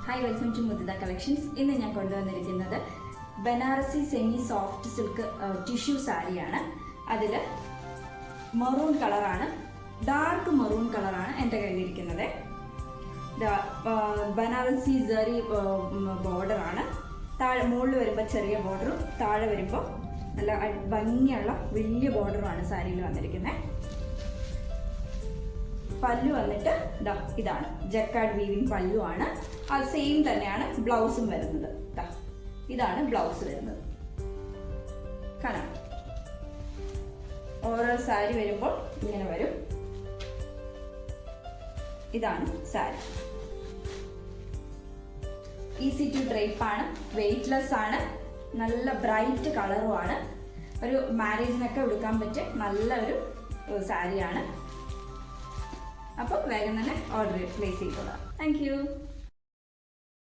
Hi, welcome to Mudita collections. ഇന്ന് ഞാൻ കൊണ്ടുവന്നിരിക്കുന്നത് Banarasi semi soft silk tissue സാരിയാണ്. അതിൽ മെറൂൺ കളറാണ്, ഡാർക്ക് മെറൂൺ കളറാണ് എൻ്റെ കയ്യിലിരിക്കുന്നത്. ബനാറസി സരി ബോർഡറാണ്. താഴെ മുകളിൽ വരുമ്പോൾ ചെറിയ ബോർഡറും താഴെ വരുമ്പോൾ നല്ല ഭംഗിയുള്ള വലിയ ബോർഡറുമാണ് സാരിയിൽ വന്നിരിക്കുന്നത്. പല്ലു വന്നിട്ട് ഇതാണ് ജക്കാർഡ് വീവിങ് പല്ലു ആണ്. അത് സെയിം തന്നെയാണ് ബ്ലൗസും വരുന്നത്. ഇതാണ് ബ്ലൗസ് വരുന്നത്. കാണാം, ഓരോ സാരി വരുമ്പോൾ ഇങ്ങനെ വരും. ഇതാണ് സാരി. ഈസി ടു ഡ്രേപ്പ് ആണ്, വെയ്റ്റ്ലെസ് ആണ്, നല്ല ബ്രൈറ്റ് കളറുമാണ്. ഒരു മാരേജിനൊക്കെ ഉടുക്കാൻ പറ്റിയ നല്ല ഒരു സാരിയാണ്. അപ്പോൾ വേഗം തന്നെ ഓർഡർ പ്ലേസ് ചെയ്തോളാം. Thank you.